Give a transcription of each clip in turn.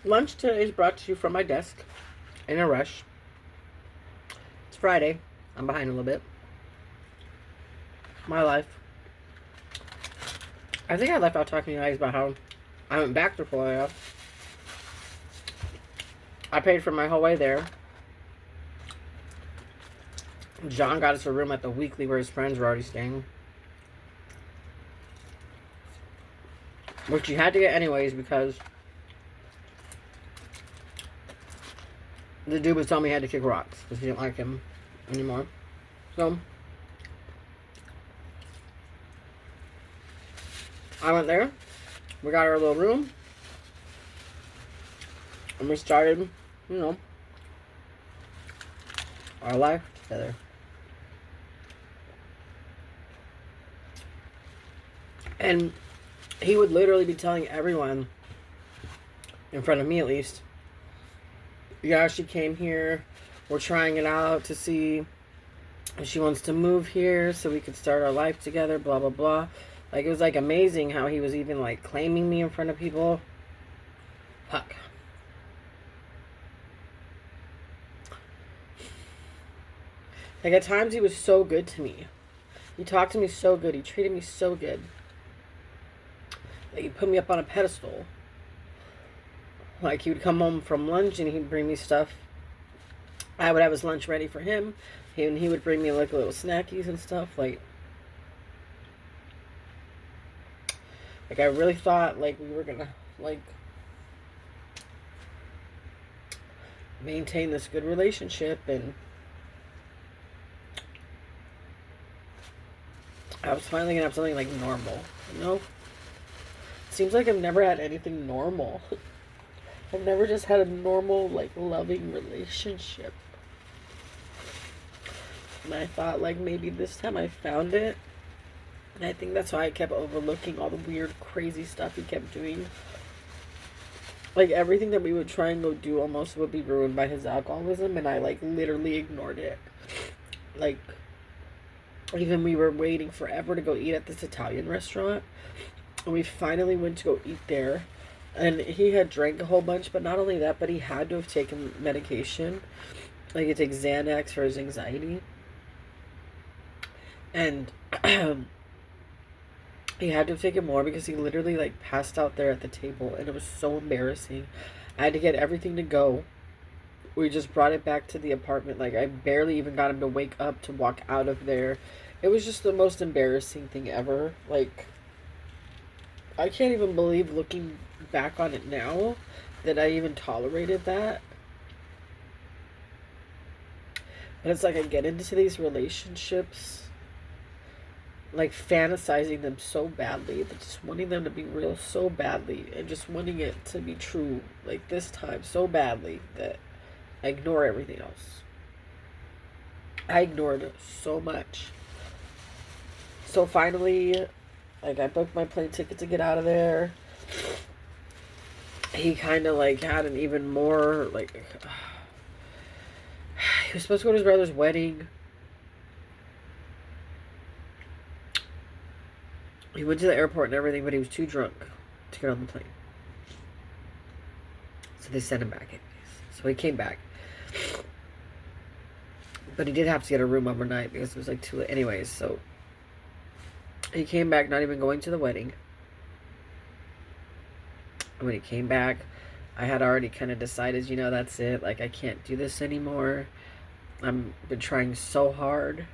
Lunch today is brought to you from my desk in a rush. It's Friday. I'm behind a little bit. My life. I think I left out talking to you guys about how I went back to Florida. I paid for my whole way there. John got us a room at the Weekly where his friends were already staying. Which you had to get anyways because the dude was telling me he had to kick rocks because he didn't like him anymore. So I went there. We got our little room. And we started, our life together. And he would literally be telling everyone, in front of me at least, yeah, she came here. We're trying it out to see if she wants to move here so we could start our life together, blah, blah, blah. Like, it was, like, amazing how he was even, like, claiming me in front of people. Fuck. Like, at times he was so good to me. He talked to me so good. He treated me so good. Like, he put me up on a pedestal. Like, he would come home from lunch and he'd bring me stuff. I would have his lunch ready for him. And he would bring me, like, little snackies and stuff. Like, I really thought, like, we were gonna, like, maintain this good relationship. And I was finally gonna have something, like, normal, you know? It seems like I've never had anything normal. I've never just had a normal, like, loving relationship. And I thought, like, maybe this time I found it. And I think that's why I kept overlooking all the weird, crazy stuff he kept doing. Like, everything that we would try and go do almost would be ruined by his alcoholism. And I, like, literally ignored it. Like, even we were waiting forever to go eat at this Italian restaurant. And we finally went to go eat there. And he had drank a whole bunch. But not only that, but he had to have taken medication. Like, he takes Xanax for his anxiety. And he had to have taken more because he literally, like, passed out there at the table. And it was so embarrassing. I had to get everything to go. We just brought it back to the apartment. Like, I barely even got him to wake up to walk out of there. It was just the most embarrassing thing ever. Like, I can't even believe, looking back on it now, that I even tolerated that. But it's like I get into these relationships, like, fantasizing them so badly, but just wanting them to be real so badly, and just wanting it to be true, like, this time so badly that I ignore everything else. I ignored so much. So finally, like, I booked my plane ticket to get out of there. He kind of, like, had an even more, like, he was supposed to go to his brother's wedding. He went to the airport and everything, but he was too drunk to get on the plane. So they sent him back anyways. So he came back. But he did have to get a room overnight because it was, like, too late. Anyways, so he came back not even going to the wedding. And when he came back, I had already kind of decided, that's it. Like, I can't do this anymore. I've been trying so hard.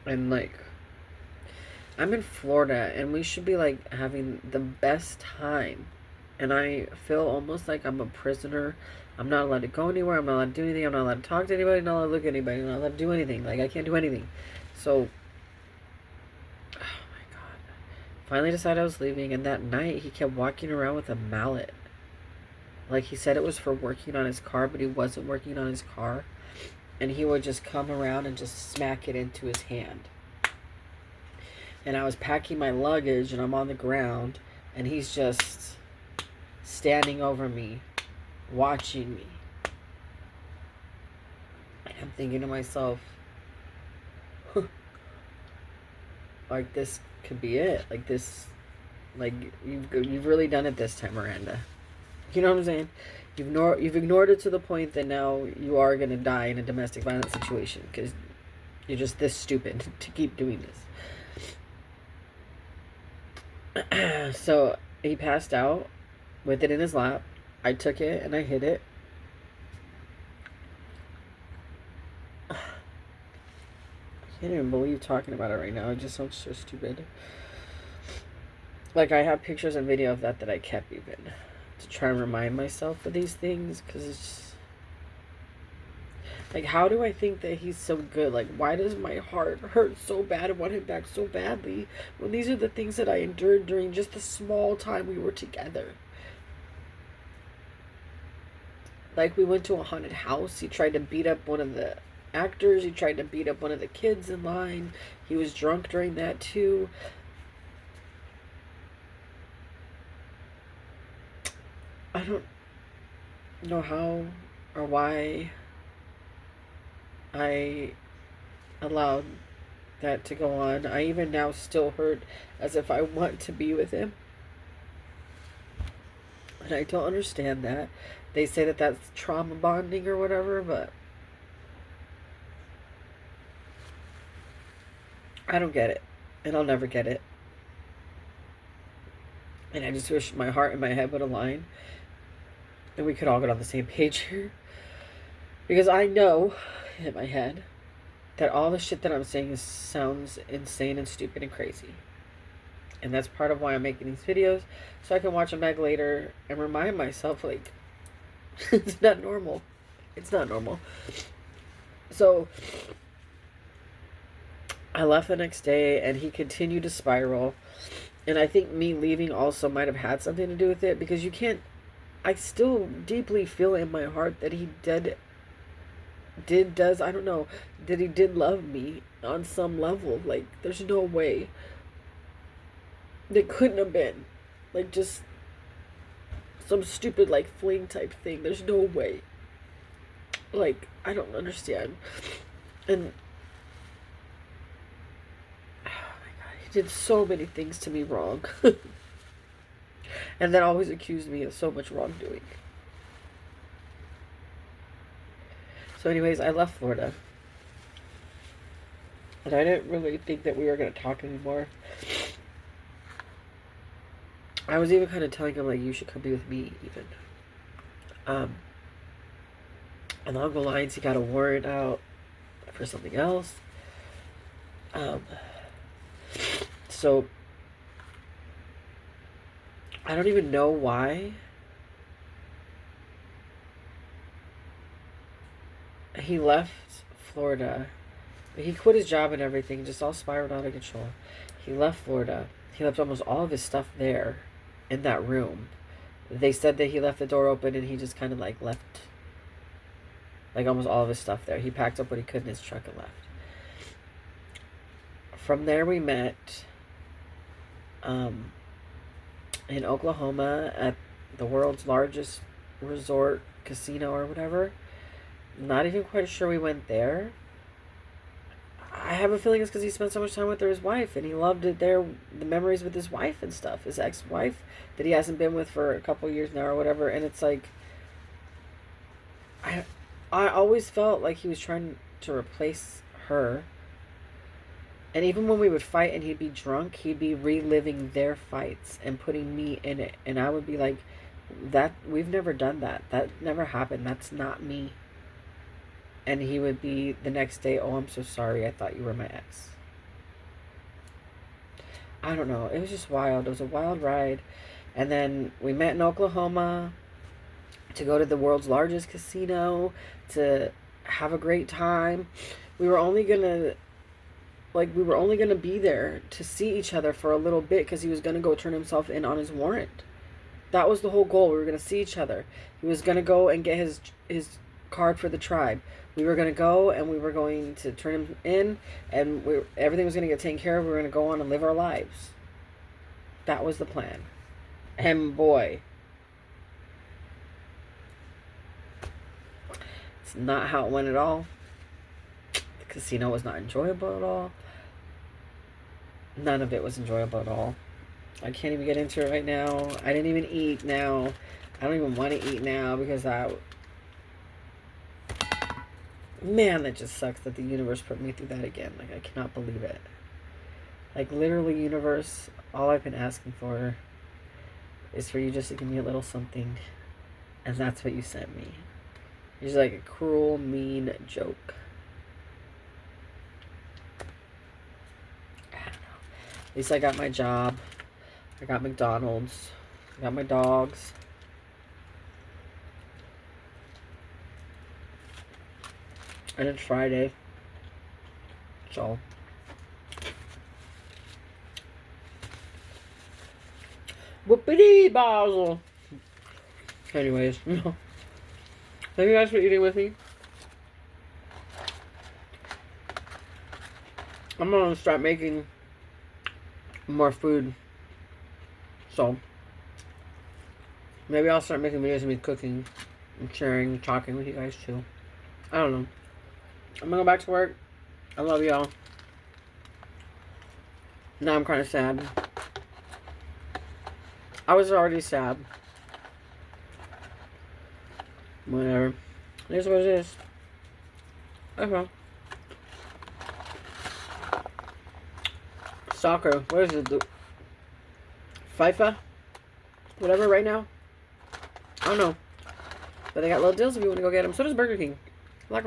And, like, I'm in Florida, and we should be, like, having the best time. And I feel almost like I'm a prisoner. I'm not allowed to go anywhere. I'm not allowed to do anything. I'm not allowed to talk to anybody. I'm not allowed to look at anybody. I'm not allowed to do anything. Like, I can't do anything. So, oh my God. Finally decided I was leaving, and that night he kept walking around with a mallet. Like, he said it was for working on his car, but he wasn't working on his car. And he would just come around and just smack it into his hand. And I was packing my luggage, and I'm on the ground, and he's just standing over me, watching me. And I'm thinking to myself, like, this could be it. Like, this Like, you've really done it this time, Miranda. You know what I'm saying? You've ignored it to the point that now you are gonna die in a domestic violence situation because you're just this stupid to keep doing this. So he passed out with it in his lap. I took it and I hid it. I can't even believe talking about it right now. It just sounds so stupid. Like, I have pictures and video of that I kept even to try and remind myself of these things, because it's just, like, how do I think that he's so good? Like, why does my heart hurt so bad and want him back so badly when these are the things that I endured during just the small time we were together? Like, we went to a haunted house. He tried to beat up one of the actors. He tried to beat up one of the kids in line. He was drunk during that too. I don't know how or why I allowed that to go on. I even now still hurt as if I want to be with him. And I don't understand that. They say that that's trauma bonding or whatever, but I don't get it. And I'll never get it. And I just wish my heart and my head would align and we could all get on the same page here. Because I know in my head that all the shit that I'm saying sounds insane and stupid and crazy. And that's part of why I'm making these videos, so I can watch them back later and remind myself, like, it's not normal. It's not normal. So I left the next day and he continued to spiral. And I think me leaving also might have had something to do with it, because I still deeply feel in my heart that he did love me on some level. Like, there's no way. It couldn't have been, like, just some stupid, like, fling type thing. There's no way. Like, I don't understand. And, oh my God, he did so many things to me wrong. And then always accused me of so much wrongdoing. So anyways, I left Florida. And I didn't really think that we were going to talk anymore. I was even kind of telling him, like, you should come be with me, even. Along the lines, he got a warrant out for something else. So I don't even know why he left Florida. He quit his job and everything, just all spiraled out of control. He left Florida. He left almost all of his stuff there in that room. They said that he left the door open and he just kind of like left, like, almost all of his stuff there. He packed up what he could in his truck and left. From there we met in Oklahoma at the world's largest resort casino or whatever. Not even quite sure we went there. I have a feeling it's because he spent so much time with his wife and he loved it there, the memories with his wife and stuff, his ex-wife that he hasn't been with for a couple years now or whatever. And it's like, I always felt like he was trying to replace her. And even when we would fight and he'd be drunk, he'd be reliving their fights and putting me in it. And I would be like, that, we've never done that. That never happened. That's not me. And he would be the next day, oh, I'm so sorry. I thought you were my ex. I don't know. It was just wild. It was a wild ride. And then we met in Oklahoma to go to the world's largest casino to have a great time. We were only going to be there to see each other for a little bit because he was going to go turn himself in on his warrant. That was the whole goal. We were going to see each other. He was going to go and get his card for the tribe. We were going to go and we were going to turn him in and everything was going to get taken care of. We were going to go on and live our lives. That was the plan. And boy, it's not how it went at all. The casino was not enjoyable at all. None of it was enjoyable at all. I can't even get into it right now. I didn't even eat now. I don't even want to eat now because man, that just sucks that the universe put me through that again. Like, I cannot believe it. Like, literally, universe, all I've been asking for is for you just to give me a little something. And that's what you sent me. It's like a cruel, mean joke. I don't know. At least I got my job. I got McDonald's. I got my dogs. And it's Friday. So. Whoopity Basel. Anyways, thank you guys for eating with me. I'm gonna start making more food. So maybe I'll start making videos of me cooking and sharing, talking with you guys too. I don't know. I'm gonna go back to work. I love y'all. Now I'm kind of sad. I was already sad. Whatever. It is what it is. Okay. Soccer. What is it? FIFA? Whatever right now? I don't know. But they got little deals if you want to go get them. So does Burger King. A lot going